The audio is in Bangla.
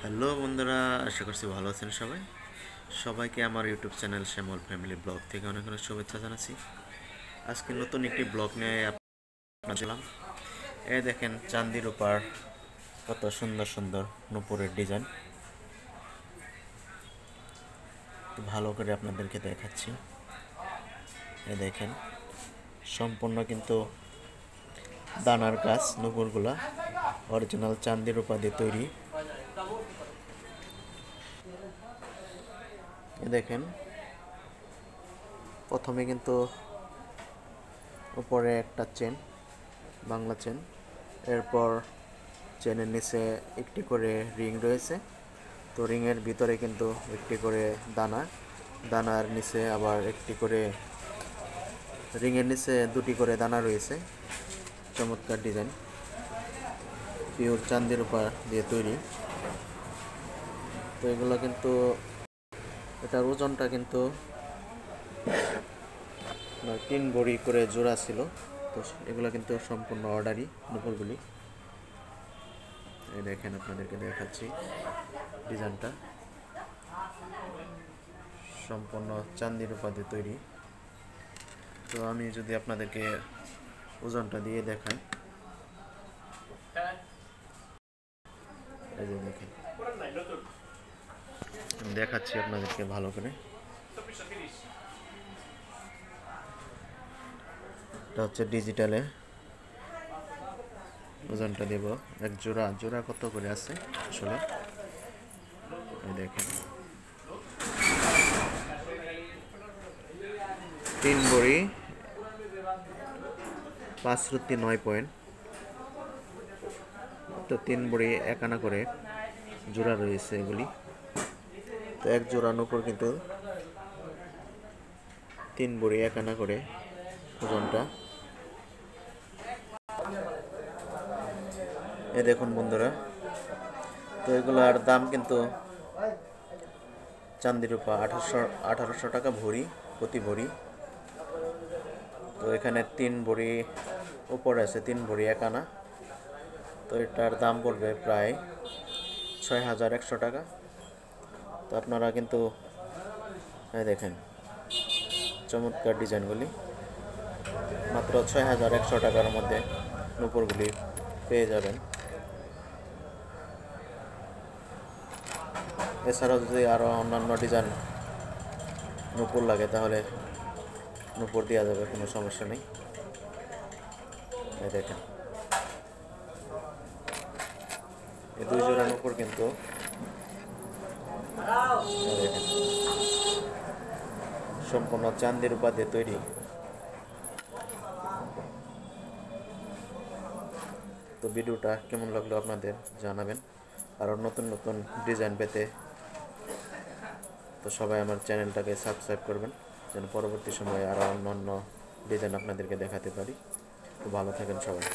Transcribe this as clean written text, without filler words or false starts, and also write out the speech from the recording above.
হ্যালো বন্ধুরা, আশা করছি ভালো আছেন সবাই। সবাইকে আমার ইউটিউব চ্যানেল শ্যামল ফ্যামিলি ব্লগ থেকে অনেক অনেক শুভেচ্ছা জানাচ্ছি। আজকে নতুন একটি ব্লগ নিয়ে আপনার ছিলাম। এই দেখেন চাঁদির উপর কত সুন্দর সুন্দর নূপুরের ডিজাইন, ভালো করে আপনাদেরকে দেখাচ্ছি। এই দেখেন সম্পূর্ণ কিন্তু দানার কাজ, নূপুরগুলা অরিজিনাল চাঁদির উপর দিয়ে তৈরি। দেখেন প্রথমে কিন্তু উপরে একটা চেন, বাংলা চেন, এরপর চেনের নিচে একটি করে রিং রয়েছে। তো রিংয়ের ভিতরে কিন্তু একটি করে দানা, দানার নিচে আবার একটি করে, রিংয়ের নিচে দুটি করে দানা রয়েছে। চমৎকার ডিজাইন, পিওর চাঁদের উপর দিয়ে তৈরি। তো এগুলো কিন্তু, এটার ওজনটা কিন্তু 3 ভরি করে জোড়া ছিল। তো এগুলো কিন্তু সম্পূর্ণ অর্ডারই নূপুরগুলি। এই দেখেন আপনাদেরকে দেখাচ্ছি ডিজাইনটা, সম্পূর্ণ চাঁদির উপর দিয়ে তৈরি। তো আমি যদি আপনাদেরকে ওজনটা দিয়ে দেখাই, এই যে দেখেন আমি দেখাচ্ছি আপনাদেরকে ভালো করে। এটা হচ্ছে ডিজিটালে, ওজনটা দেব। এক জোড়া জোড়া কত করে আছে আসলে, এই দেখেন 3 ভরি 5 রুতি 9 পয়েন্ট। তো 3 ভরি 1 আনা করে জোড়া রয়েছে এগুলি। তো এক জোড়ার উপর কিন্তু 3 ভরি 1 আনা করে ওজনটা। এই দেখুন বন্ধুরা, তো এগুলোর দাম কিন্তু চাঁদির উপর 1800 টাকা ভরি, প্রতি ভরি। তো এখানে 3 ভরি উপরে আছে, 3 ভরি 1 আনা। তো এটার দাম পড়বে প্রায় 6100 টাকা। তো আপনারা কিন্তু এই দেখেন চমৎকার ডিজাইনগুলি মাত্র 6100 টাকার মধ্যে নূপুরগুলি পেয়ে যাবেন। এছাড়াও যদি আরও অন্যান্য ডিজাইন নূপুর লাগে তাহলে নূপুর দেওয়া যাবে, কোনো সমস্যা নেই। এই দেখেন এই 2 জোড়া নূপুর কিন্তু দেখেন সম্পূর্ণ চাঁদির উপর দিয়ে তৈরি। তো ভিডিওটা কেমন লাগলো আপনাদের জানাবেন। আরও নতুন নতুন ডিজাইন পেতে তো সবাই আমার চ্যানেলটাকে সাবস্ক্রাইব করবেন, যেন পরবর্তী সময়ে আরও অন্য অন্য ডিজাইন আপনাদেরকে দেখাতে পারি। তো ভালো থাকেন সবাই।